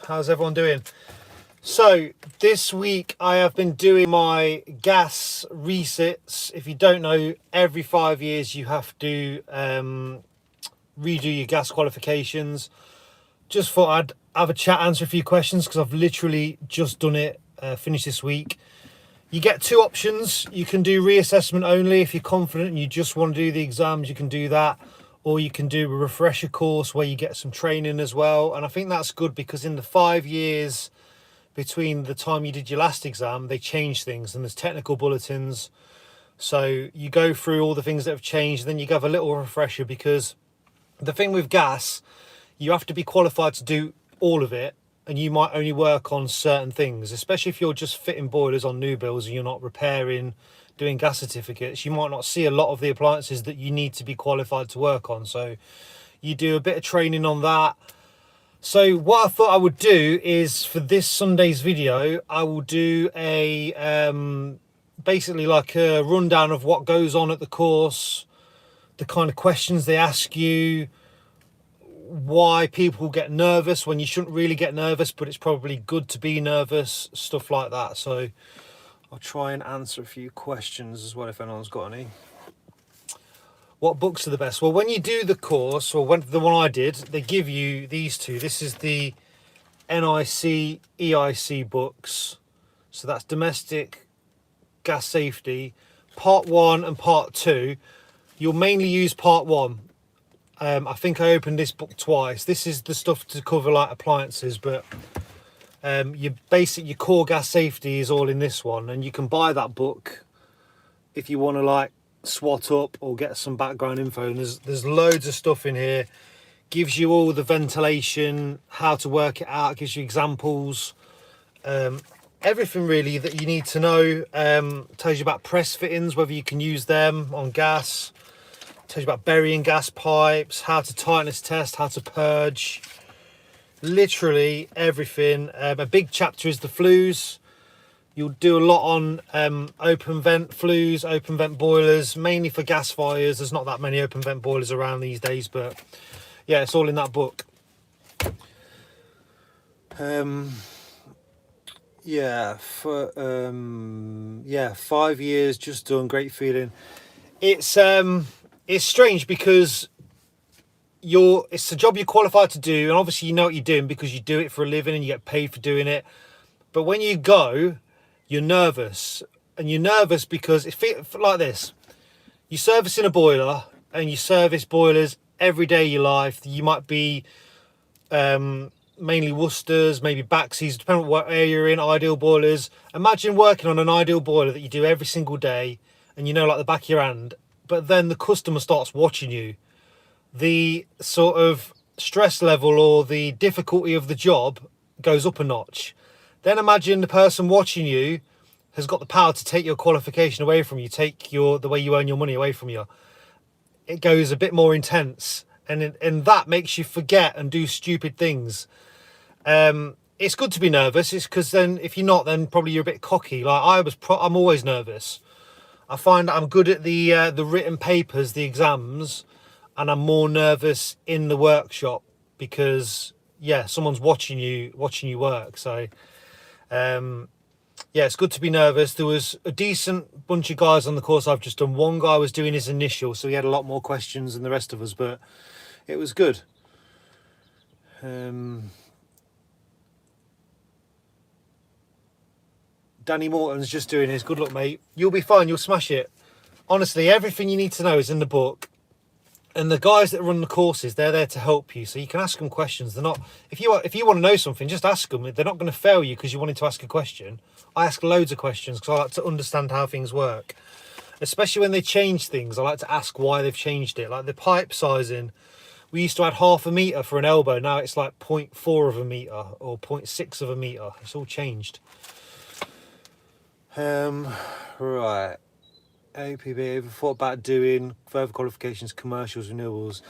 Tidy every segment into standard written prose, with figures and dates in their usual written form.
How's everyone doing? So this week I have been doing my gas resits. If you don't know, every 5 years you have to redo your gas qualifications. Just thought I'd have a chat, answer a few questions because I've literally just done it, finished this week. You get two options. You can do reassessment only. If you're confident and you just want to do the exams, you can do that. Or you can do a refresher course where you get some training as well. And I think that's good because in the 5 years between the time you did your last exam, they change things and there's technical bulletins. So you go through all the things that have changed, then you have a little refresher, because the thing with gas, you have to be qualified to do all of it, and you might only work on certain things, especially if you're just fitting boilers on new builds and you're not repairing, doing gas certificates. You might not see a lot of the appliances that you need to be qualified to work on. So you do a bit of training on that. So what I thought I would do is, for this Sunday's video, I will do a basically like a rundown of what goes on at the course, the kind of questions they ask you, why people get nervous when you shouldn't really get nervous, but it's probably good to be nervous, stuff like that. So I'll try and answer a few questions as well if anyone's got any. What books are the best? Well, when you do the course, or when the one I did, they give you these two. This is the NIC, EIC books. So that's domestic gas safety, part 1 and part 2. You'll mainly use part 1. I think I opened this book twice. This is the stuff to cover like appliances, but your core gas safety is all in this one, and you can buy that book if you want to like swat up or get some background info. And there's loads of stuff in here. Gives you all the ventilation, how to work it out, gives you examples, everything really that you need to know. Tells you about press fittings, whether you can use them on gas. Tells you about burying gas pipes, how to tightness test, how to purge, literally everything. A big chapter is the flues. You'll do a lot on open vent flues, open vent boilers, mainly for gas fires. There's not that many open vent boilers around these days, but yeah, it's all in that book. Yeah, for 5 years, just done, great feeling. It's strange because it's a job you're qualified to do, and obviously you know what you're doing because you do it for a living and you get paid for doing it. But when you go, you're nervous, and you're nervous because it feels like this. You're servicing a boiler, and you service boilers every day of your life. You might be mainly Worcesters, maybe Baxeys, depending on what area you're in, ideal boilers. Imagine working on an ideal boiler that you do every single day, and you know like the back of your hand, but then the customer starts watching you. The sort of stress level or the difficulty of the job goes up a notch. Then imagine the person watching you has got the power to take your qualification away from you, take the way you earn your money away from you. It goes a bit more intense, and that makes you forget and do stupid things. It's good to be nervous. It's because then if you're not, then probably you're a bit cocky. Like I'm always nervous. I find that I'm good at the written papers, the exams, and I'm more nervous in the workshop because someone's watching you work. So it's good to be nervous. There was a decent bunch of guys on the course I've just done. One guy was doing his initial, so he had a lot more questions than the rest of us, but it was good. Danny Morton's just doing his. Good luck, mate. You'll be fine. You'll smash it. Honestly, everything you need to know is in the book. And the guys that run the courses, they're there to help you. So you can ask them questions. They're not. If you want to know something, just ask them. They're not going to fail you because you wanted to ask a question. I ask loads of questions because I like to understand how things work. Especially when they change things, I like to ask why they've changed it. Like the pipe sizing. We used to add 1/2 metre for an elbow. Now it's like 0.4 of a metre or 0.6 of a metre. It's all changed. Right. APB, ever thought about doing further qualifications, commercials, renewables?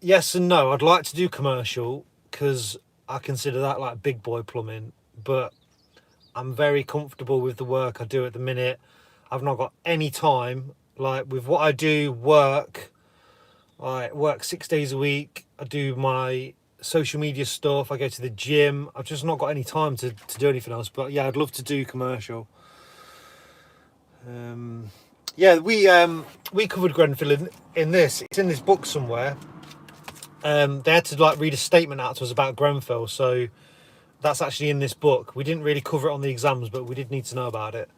Yes and no. I'd like to do commercial because I consider that like big boy plumbing, but I'm very comfortable with the work I do at the minute. I've not got any time. Like with what I do, I work 6 days a week. I do my social media stuff. I go to the gym. I've just not got any time to do anything else. But yeah, I'd love to do commercial. Yeah, we covered Grenfell in this. It's in this book somewhere. They had to like read a statement out to us about Grenfell, so that's actually in this book. We didn't really cover it on the exams, but we did need to know about it.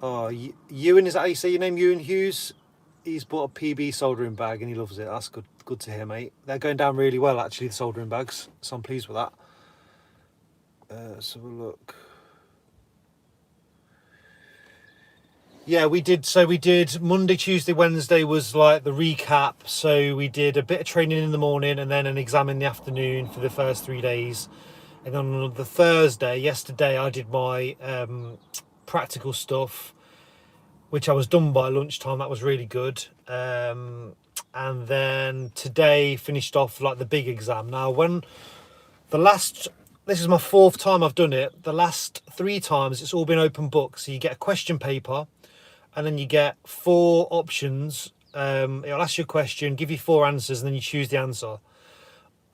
Oh, Ewan, is that how you say your name? Ewan Hughes? He's bought a PB soldering bag and he loves it. That's good to hear, mate. They're going down really well, actually, the soldering bags, so I'm pleased with that. Let's have a look. Yeah, we did Monday, Tuesday, Wednesday was like the recap. So we did a bit of training in the morning and then an exam in the afternoon for the first 3 days. And on the Thursday, yesterday, I did my practical stuff, which I was done by lunchtime. That was really good. And then today finished off like the big exam. Now, this is my 4th time I've done it. The last 3 times it's all been open book. So you get a question paper and then you get 4 options. It'll ask you a question, give you 4 answers, and then you choose the answer.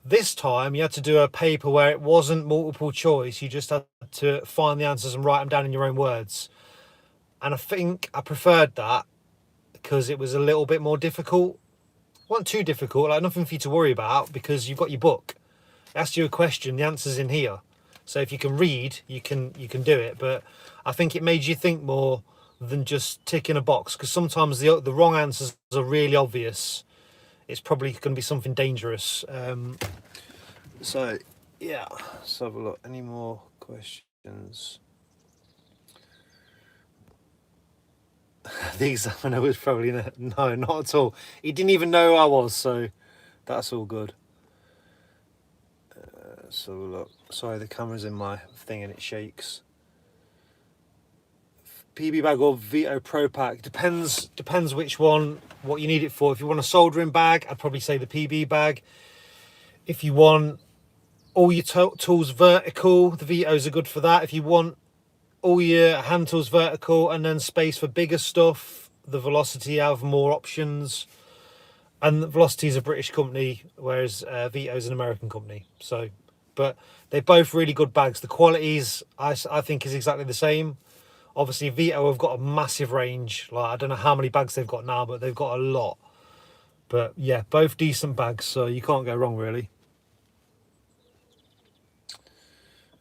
This time you had to do a paper where it wasn't multiple choice. You just had to find the answers and write them down in your own words. And I think I preferred that because it was a little bit more difficult. It wasn't too difficult, like nothing for you to worry about because you've got your book. It asks you a question, the answer's in here. So if you can read, you can do it. But I think it made you think more than just ticking a box, because sometimes the wrong answers are really obvious. It's probably going to be something dangerous. So yeah, let's have a look. Any more questions? The examiner was probably no, not at all. He didn't even know who I was, so that's all good. So look, sorry, the camera's in my thing and it shakes. PB bag or Vito Pro Pack, depends which one, what you need it for. If you want a soldering bag, I'd probably say the PB bag. If you want all your tools vertical, the Vitos are good for that. If you want all your hand tools vertical and then space for bigger stuff, the Velocity have more options. And Velocity is a British company, whereas Vito is an American company. So, but they're both really good bags. The qualities, I think, is exactly the same. Obviously, Vito have got a massive range. Like, I don't know how many bags they've got now, but they've got a lot. But yeah, both decent bags, so you can't go wrong, really.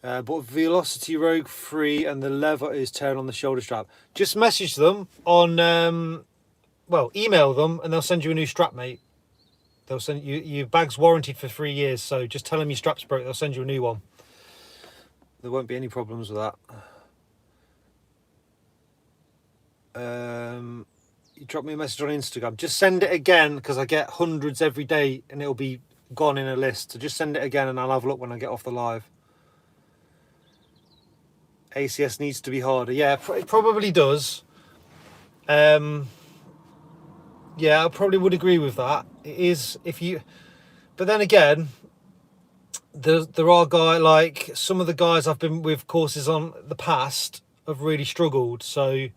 But Velocity Rogue 3 and the lever is tearing on the shoulder strap. Just message them on, email them and they'll send you a new strap, mate. They'll send you, your bag's warranted for 3 years, so just tell them your strap's broke, they'll send you a new one. There won't be any problems with that. You drop me a message on Instagram. Just send it again, because I get hundreds every day and it'll be gone in a list. So just send it again and I'll have a look when I get off the live. ACS needs to be harder. Yeah, it probably does. Yeah, I probably would agree with that. It is, but then again, there are guys, like some of the guys I've been with courses on the past have really struggled. So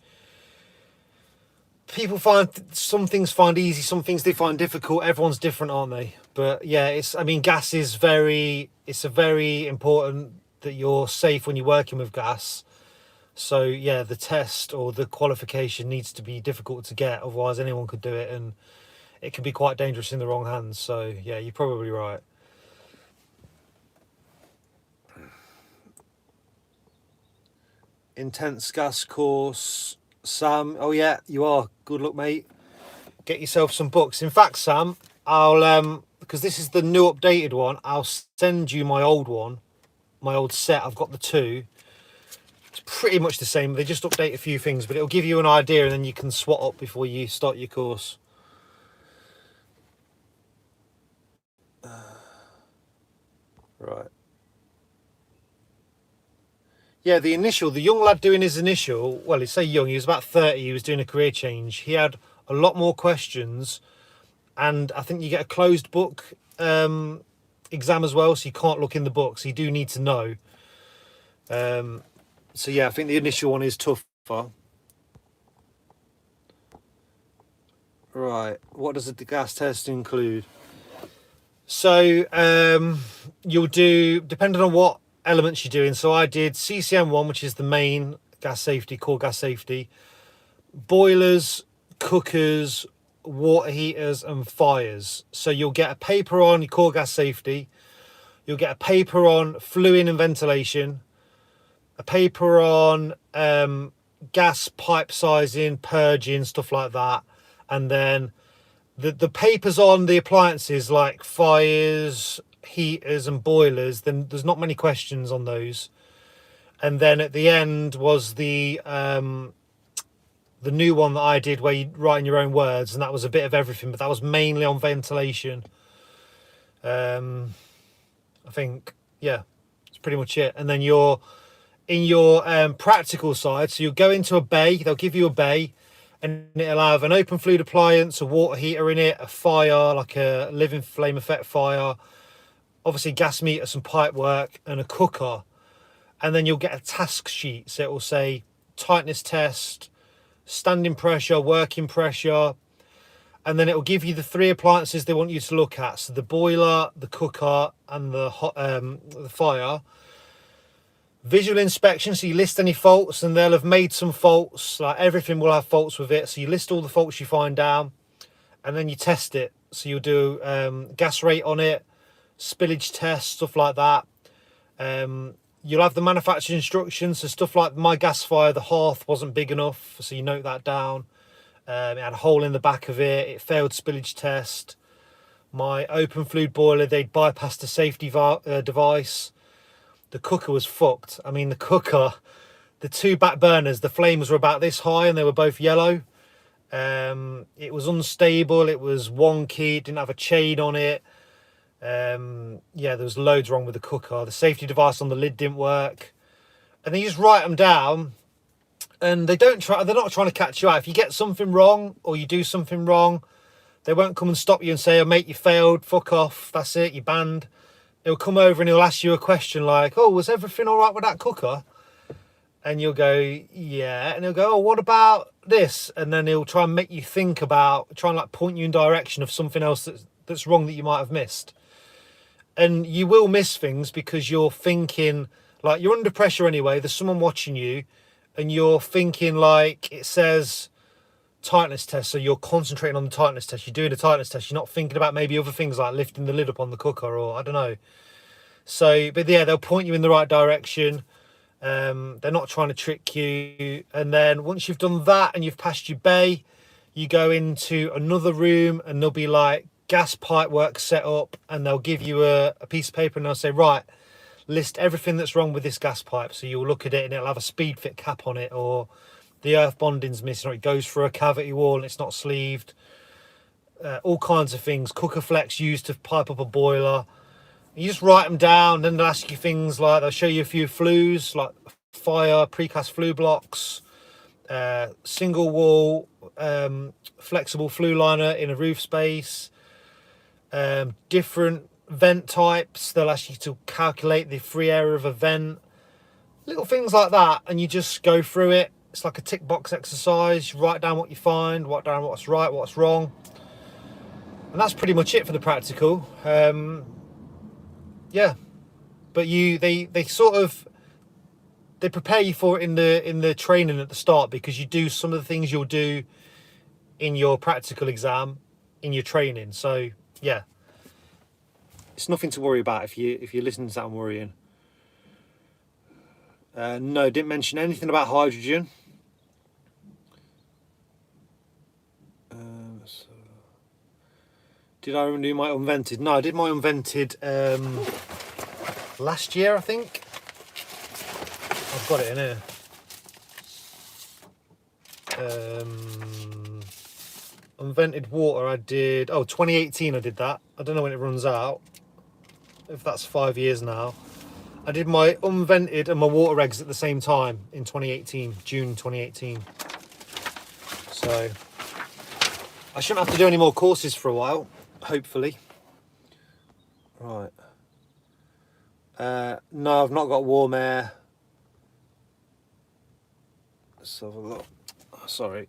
people find some things find easy, some things they find difficult. Everyone's different, aren't they? But yeah, gas is it's a very important that you're safe when you're working with gas. So yeah, the test or the qualification needs to be difficult to get, otherwise anyone could do it and it can be quite dangerous in the wrong hands. So yeah, you're probably right. Intense gas course, Sam. Oh yeah, you are. Good luck, mate. Get yourself some books. In fact, Sam, I'll because this is the new updated one, I'll send you my old one, my old set. I've got the 2. It's pretty much the same. They just update a few things, but it'll give you an idea and then you can swat up before you start your course. Right. Yeah, the young lad doing his initial, well, he's say young, he was about 30, he was doing a career change. He had a lot more questions, and I think you get a closed book exam as well, so you can't look in the book, so you do need to know. So yeah, I think the initial one is tougher. Right, what does the gas test include? So you'll do, depending on what elements you're doing. So I did CCM1, which is the main gas safety, core gas safety, boilers, cookers, water heaters and fires. So you'll get a paper on your core gas safety, you'll get a paper on fluid and ventilation, a paper on gas pipe sizing, purging, stuff like that, and then the papers on the appliances like fires, heaters and boilers, then there's not many questions on those. And then at the end was the new one that I did where you write in your own words, and that was a bit of everything, but that was mainly on ventilation. I think, yeah, that's pretty much it. And then you're in your practical side, so you'll go into a bay, they'll give you a bay, and it'll have an open fluid appliance, a water heater in it, a fire, like a living flame effect fire, obviously gas meter, some pipe work, and a cooker. And then you'll get a task sheet, so it will say tightness test, standing pressure, working pressure, and then it will give you the 3 appliances they want you to look at. So the boiler, the cooker, and the fire. Visual inspection, so you list any faults, and they'll have made some faults, like everything will have faults with it. So you list all the faults you find down, and then you test it. So you'll do gas rate on it, spillage test, stuff like that. You'll have the manufacturer instructions, so stuff like my gas fire, the hearth wasn't big enough, so you note that down. It had a hole in the back of it, it failed spillage test. My open fluid boiler, they'd bypassed the safety device. The cooker was fucked. I mean, the cooker, the 2 back burners, the flames were about this high and they were both yellow. It was unstable, it was wonky, it didn't have a chain on it. Yeah, there was loads wrong with the cooker. The safety device on the lid didn't work. And then you just write them down, and they're not trying to catch you out. If you get something wrong or you do something wrong, they won't come and stop you and say, oh mate, you failed, fuck off, that's it, you're banned. He'll come over and he'll ask you a question like, oh, was everything all right with that cooker? And you'll go, yeah. And he'll go, oh, what about this? And then he'll try and make you think about, try and like point you in direction of something else that's wrong that you might have missed. And you will miss things because you're thinking, like, you're under pressure anyway, there's someone watching you, and you're thinking like, it says tightness test, so you're concentrating on the tightness test, you're doing a tightness test, you're not thinking about maybe other things like lifting the lid up on the cooker, or I don't know. So, but yeah, they'll point you in the right direction. They're not trying to trick you. And then once you've done that and you've passed your bay, you go into another room and there'll be like gas pipe work set up, and they'll give you a piece of paper and they'll say, right, list everything that's wrong with this gas pipe. So you'll look at it and it'll have a speed fit cap on it, or the earth bonding's missing, or it goes through a cavity wall and it's not sleeved. All kinds of things. Cooker flex used to pipe up a boiler. You just write them down, then they'll ask you things like, they'll show you a few flues, like fire, precast flue blocks, single wall, flexible flue liner in a roof space, different vent types. They'll ask you to calculate the free area of a vent, little things like that, and you just go through it. It's like a tick box exercise. You write down what you find, write down what's right, what's wrong, and that's pretty much it for the practical. Yeah, but they sort of, they prepare you for it in the training at the start, because you do some of the things you'll do in your practical exam in your training. So yeah, it's nothing to worry about if you listen to that and worrying. No, didn't mention anything about hydrogen. Did I do my unvented? No, I did my unvented last year, I think. I've got it in here. Unvented water, I did, 2018 I did that. I don't know when it runs out, if that's 5 years now. I did my unvented and my water regs at the same time in 2018, June 2018. So I shouldn't have to do any more courses for a while, hopefully. Right. No, I've not got warm air. Let's have a look. Sorry.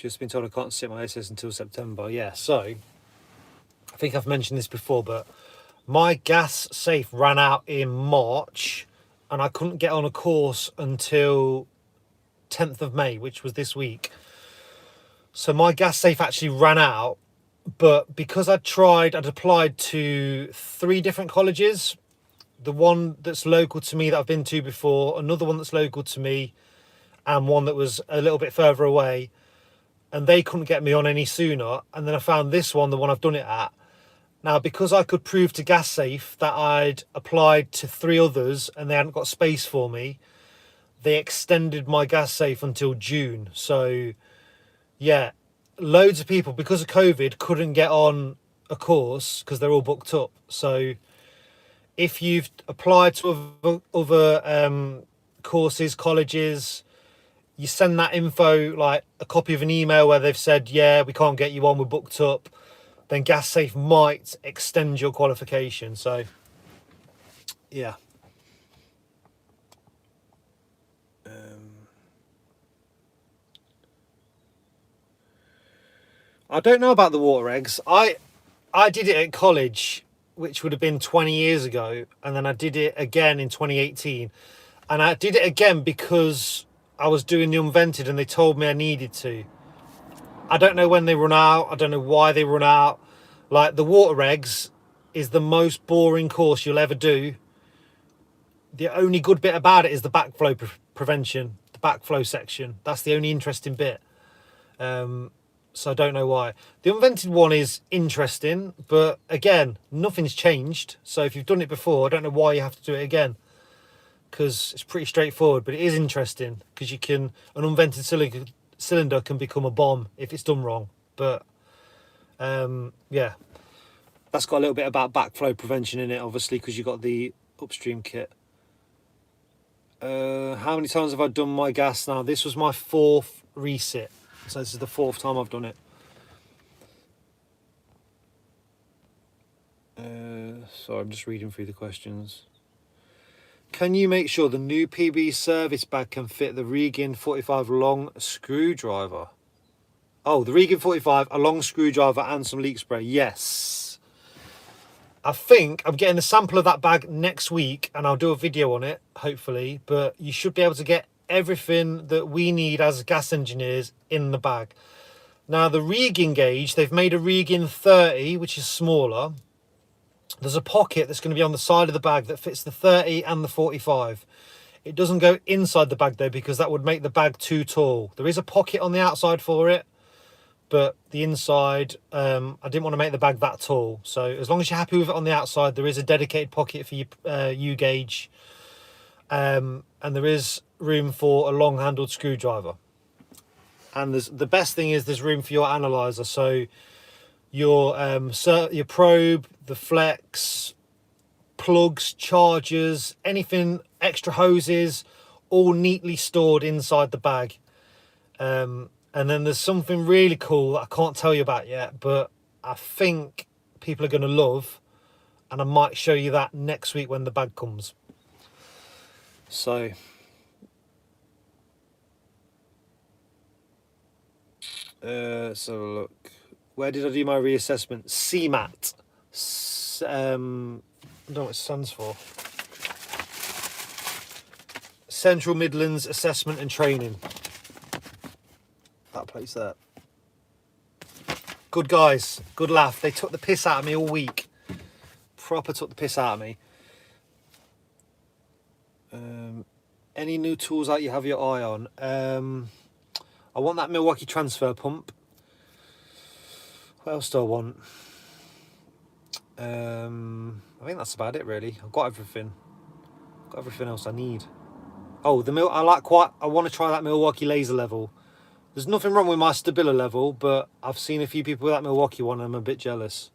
Just been told I can't sit my SS until September. Yeah, so I think I've mentioned this before, but my gas safe ran out in March and I couldn't get on a course until 10th of May, which was this week. So my gas safe actually ran out, but because I'd applied to 3 different colleges, the one that's local to me that I've been to before, another one that's local to me, and one that was a little bit further away, and they couldn't get me on any sooner. And then I found this one, the one I've done it at. Now, because I could prove to Gas Safe that I'd applied to 3 others and they hadn't got space for me, they extended my Gas Safe until June. So, yeah, loads of people, because of COVID, couldn't get on a course because they're all booked up. So, if you've applied to other courses, colleges, you send that info, like a copy of an email where they've said, yeah, we can't get you on, we're booked up, then Gas Safe might extend your qualification. So, yeah. I don't know about the water eggs. I did it at college, which would have been 20 years ago, and then I did it again in 2018. And I did it again because I was doing the unvented and they told me I needed to. I don't know when they run out. I don't know why they run out. Like, the water eggs is the most boring course you'll ever do. The only good bit about it is the backflow prevention, the backflow section. That's the only interesting bit. So I don't know why. The unvented one is interesting, but again, nothing's changed. So if you've done it before, I don't know why you have to do it again, because it's pretty straightforward, but it is interesting because an unvented cylinder can become a bomb if it's done wrong. But yeah, that's got a little bit about backflow prevention in it, obviously, because you've got the upstream kit. How many times have I done my gas now? This was my 4th resit. So this is the 4th time I've done it. So I'm just reading through the questions. Can you make sure the new PB service bag can fit the Regan 45 long screwdriver? Oh, the Regan 45, a long screwdriver and some leak spray. Yes. I think I'm getting a sample of that bag next week and I'll do a video on it, hopefully. But you should be able to get everything that we need as gas engineers in the bag. Now, the Regan gauge, they've made a Regan 30, which is smaller. There's a pocket that's going to be on the side of the bag that fits the 30 and the 45. It doesn't go inside the bag though, because that would make the bag too tall. There is a pocket on the outside for it, but the inside, I didn't want to make the bag that tall. So as long as you're happy with it on the outside, there is a dedicated pocket for your U gauge. And there is room for a long-handled screwdriver. And the best thing is there's room for your analyzer. So your probe, the flex, plugs, chargers, anything, extra hoses, all neatly stored inside the bag. And then there's something really cool that I can't tell you about yet, but I think people are going to love, and I might show you that next week when the bag comes. So let's have a look. Where did I do my reassessment? CMAT. I don't know what it stands for. Central Midlands Assessment and Training. That place there. Good guys, good laugh. They took the piss out of me all week. Proper took the piss out of me. Any new tools that you have your eye on? I want that Milwaukee transfer pump. What else do I want? I think that's about it really. I've got everything. Got everything else I need. Oh, I want to try that Milwaukee laser level. There's nothing wrong with my Stabila level, but I've seen a few people with that Milwaukee one and I'm a bit jealous.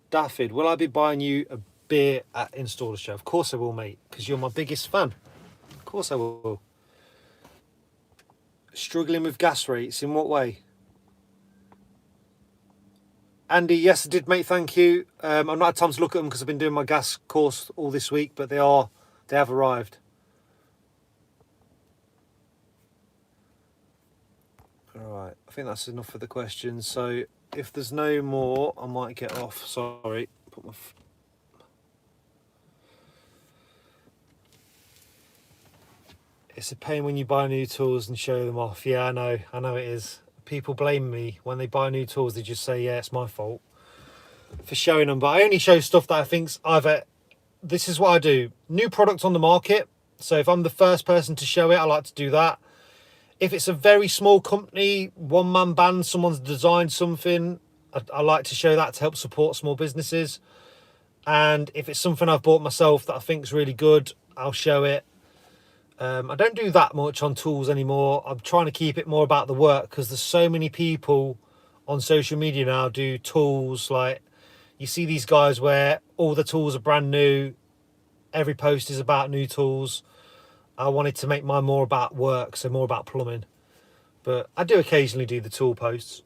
Daffyd, will I be buying you a beer at Installer Show? Of course I will, mate, because you're my biggest fan. Of course I will. Struggling with gas rates, in what way? Andy, yes I did, mate, thank you. I've not had time to look at them because I've been doing my gas course all this week, but they have arrived. Right, I think that's enough for the questions. So if there's no more, I might get off. Sorry. Put my It's a pain when you buy new tools and show them off. Yeah, I know it is. People blame me when they buy new tools. They just say, yeah, it's my fault for showing them. But I only show stuff that I think's either... This is what I do. New products on the market. So if I'm the first person to show it, I like to do that. If it's a very small company, one-man band, someone's designed something, I like to show that to help support small businesses. And if it's something I've bought myself that I think is really good, I'll show it. I don't do that much on tools anymore. I'm trying to keep it more about the work because there's so many people on social media now do tools. Like you see these guys where all the tools are brand new. Every post is about new tools. I wanted to make mine more about work, so more about plumbing. But I do occasionally do the tool posts.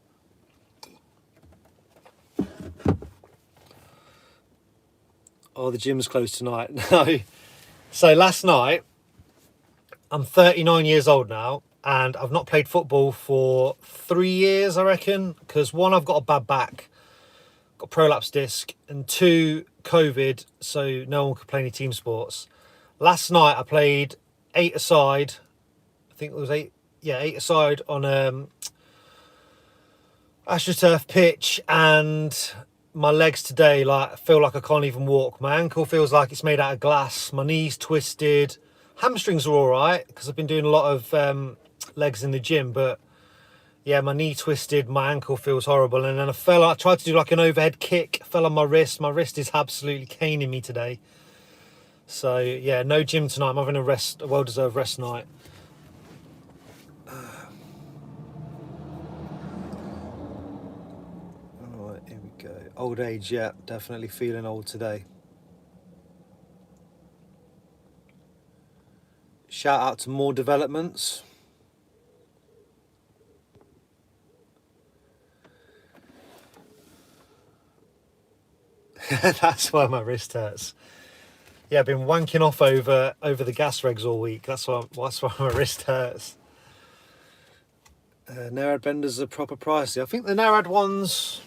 Oh, the gym's closed tonight. No. So last night, I'm 39 years old now, and I've not played football for 3 years, I reckon. Because one, I've got a bad back, got prolapse disc, and two, COVID, so no one could play any team sports. Last night I played 8-a-side. I think it was 8-a-side on AstroTurf pitch, and my legs today feel like I can't even walk. My ankle feels like it's made out of glass. My knees twisted. Hamstrings are all right because I've been doing a lot of legs in the gym, but yeah, my knee twisted, my ankle feels horrible, and then I tried to do like an overhead kick, fell on my wrist. My wrist is absolutely caning me today. So yeah, no gym tonight. I'm having a well-deserved rest night. All right, here we go. Old age, yeah, definitely feeling old today. Shout out to more developments. That's why my wrist hurts. Yeah, I've been wanking off over the gas regs all week. That's why my wrist hurts. Narad benders are proper pricey. I think the Narad ones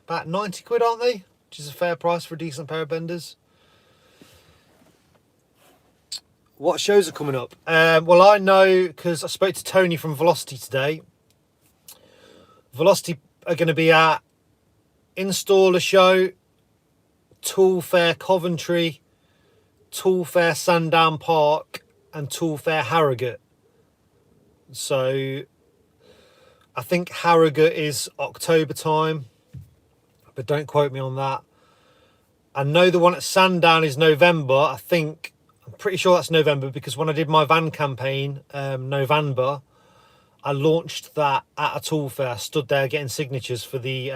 about 90 quid, aren't they? Which is a fair price for a decent pair of benders. What shows are coming up? Well, I know because I spoke to Tony from Velocity today. Velocity are going to be at Installer Show, Tool Fair Coventry, Tool Fair Sandown Park, and Tool Fair Harrogate. So I think Harrogate is October time, but don't quote me on that. I know the one at Sandown is November. I'm pretty sure that's November because when I did my van campaign, November, I launched that at a tool fair. I stood there getting signatures for the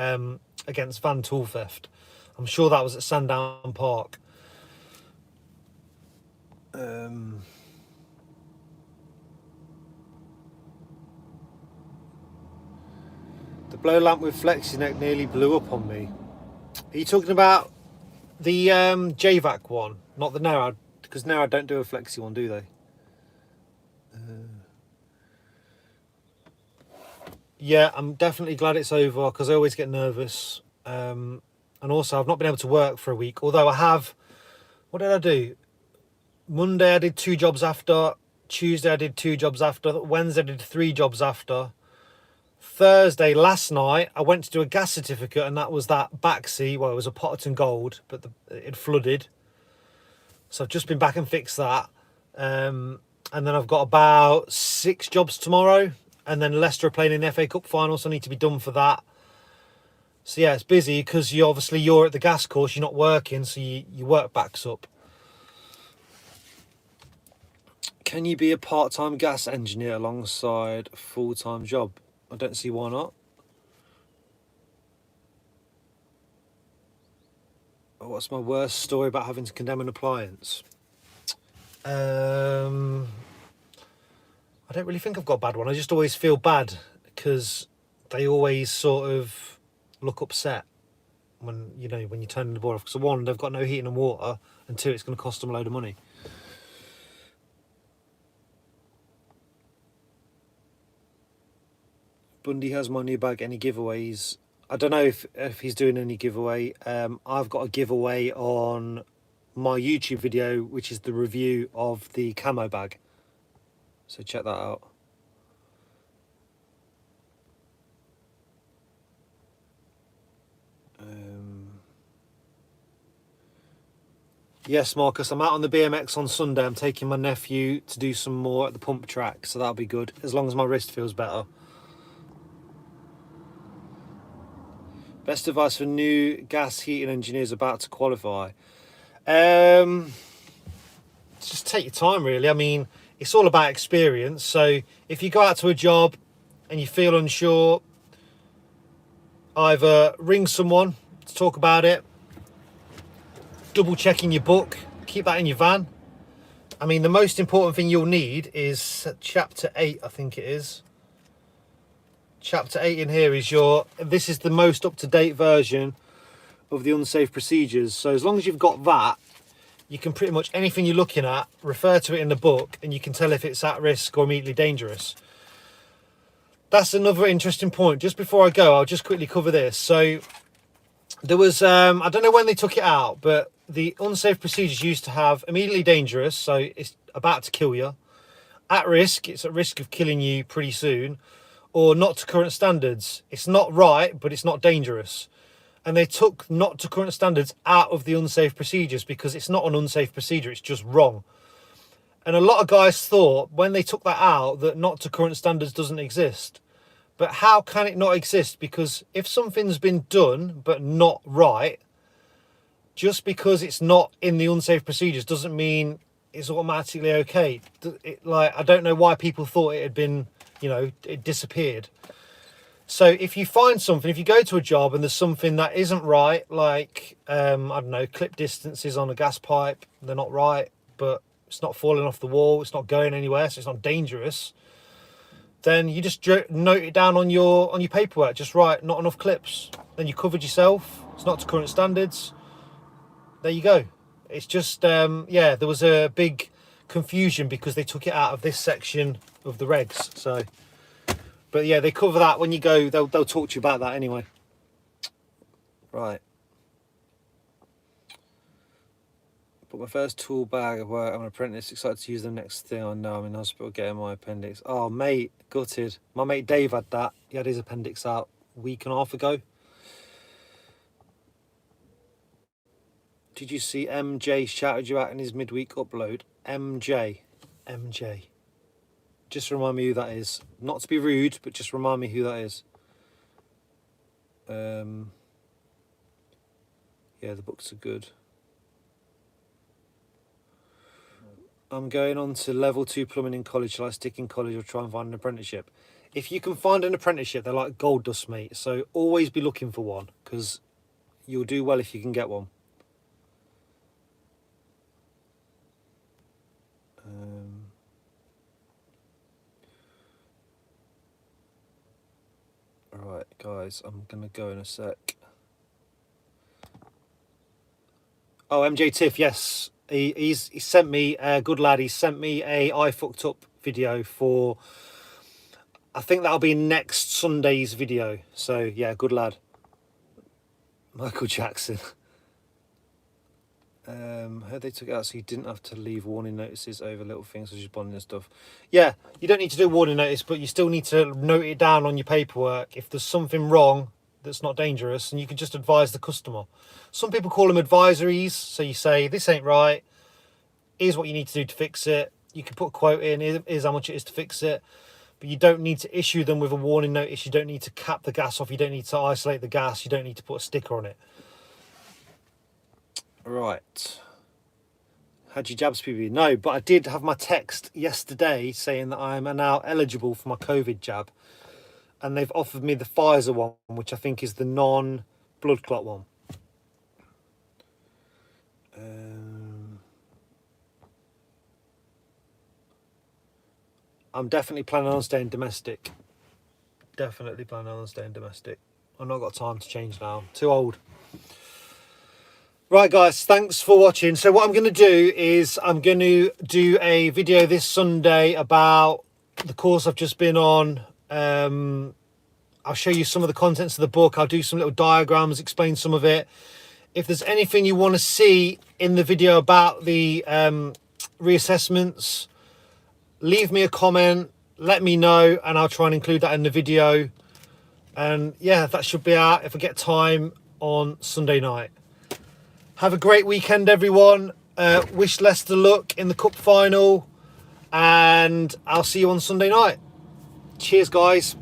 against van tool theft. I'm sure that was at Sandown Park. The blow lamp with flexi neck nearly blew up on me. Are you talking about the JVAC one, not the Narad? Because Narad don't do a flexi one, do they? Yeah, I'm definitely glad it's over because I always get nervous. And also, I've not been able to work for a week. Although I have... What did I do? Monday I did 2 jobs after. Tuesday I did 2 jobs after. Wednesday I did 3 jobs after. Thursday, last night, I went to do a gas certificate, and that was that Baxi. Well, it was a Potterton Gold, but it flooded. So I've just been back and fixed that. And then I've got about 6 jobs tomorrow. And then Leicester are playing in the FA Cup final, so I need to be done for that. So yeah, it's busy because you're at the gas course, you're not working, so your work backs up. Can you be a part-time gas engineer alongside a full-time job? I don't see why not. What's my worst story about having to condemn an appliance? I don't really think I've got a bad one. I just always feel bad because they always sort of look upset when you're turning the board off. Because one, they've got no heating and water, and two, it's going to cost them a load of money. Bundy has my new bag. Any giveaways? I don't know if he's doing any giveaway. I've got a giveaway on my YouTube video, which is the review of the camo bag. So check that out. Yes, Marcus, I'm out on the BMX on Sunday. I'm taking my nephew to do some more at the pump track, so that'll be good, as long as my wrist feels better. Best advice for new gas heating engineers about to qualify? Just take your time, really. I mean, it's all about experience. So if you go out to a job and you feel unsure, either ring someone to talk about it, double checking your book, keep that in your van. I mean, the most important thing you'll need is chapter 8, I think it is. Chapter 8 in here is this is the most up-to-date version of the unsafe procedures. So as long as you've got that, you can pretty much, anything you're looking at, refer to it in the book and you can tell if it's at risk or immediately dangerous. That's another interesting point. Just before I go, I'll just quickly cover this. So there was, I don't know when they took it out, but the unsafe procedures used to have immediately dangerous, so it's about to kill you, at risk, it's at risk of killing you pretty soon, or not to current standards. It's not right, but it's not dangerous. And they took not to current standards out of the unsafe procedures because it's not an unsafe procedure, it's just wrong. And a lot of guys thought when they took that out that not to current standards doesn't exist. But how can it not exist? Because if something's been done but not right, just because it's not in the unsafe procedures doesn't mean it's automatically okay. I don't know why people thought it had been, it disappeared. So if you find something, if you go to a job and there's something that isn't right, like, I don't know, clip distances on a gas pipe, they're not right, but it's not falling off the wall, it's not going anywhere, so it's not dangerous, then you just note it down on your paperwork. Just write, not enough clips. Then you covered yourself. It's not to current standards. There you go. It's just, there was a big confusion because they took it out of this section of the regs. So, but yeah, they cover that when you go. They'll talk to you about that anyway. Right. But my first tool bag of work, I'm an apprentice, excited to use the next thing I know. I'm in hospital getting my appendix. Oh, mate, gutted. My mate Dave had that. He had his appendix out a week and a half ago. Did you see MJ shouted you out in his midweek upload? MJ. Just remind me who that is. Not to be rude, but just remind me who that is. Yeah, the books are good. I'm going on to level 2 plumbing in college. Shall I stick in college or try and find an apprenticeship? If you can find an apprenticeship, they're like gold dust, mate. So always be looking for one because you'll do well if you can get one. Alright, guys, I'm going to go in a sec. Oh, MJ Tiff, yes. He sent me, good lad, he sent me a I fucked up video for, I think that'll be next Sunday's video. So yeah, good lad. Michael Jackson. Heard they took it out so you didn't have to leave warning notices over little things such as bonding and stuff. Yeah, you don't need to do a warning notice, but you still need to note it down on your paperwork if there's something wrong that's not dangerous, and you can just advise the customer. Some people call them advisories, so you say, this ain't right, here's what you need to do to fix it. You can put a quote in, here's how much it is to fix it, but you don't need to issue them with a warning notice, you don't need to cap the gas off, you don't need to isolate the gas, you don't need to put a sticker on it. Right. Had you jabs, PB? No, but I did have my text yesterday saying that I am now eligible for my COVID jab. And they've offered me the Pfizer one, which I think is the non-blood clot one. I'm definitely planning on staying domestic. Definitely planning on staying domestic. I've not got time to change now. I'm too old. Right, guys, thanks for watching. So what I'm going to do is I'm going to do a video this Sunday about the course I've just been on. I'll show you some of the contents of the book. I'll do some little diagrams, explain some of it. If there's anything you want to see in the video about the reassessments, leave me a comment, let me know, and I'll try and include that in the video. And yeah, that should be out if I get time on Sunday night. Have a great weekend, everyone. Wish Leicester luck in the cup final, and I'll see you on Sunday night. Cheers, guys.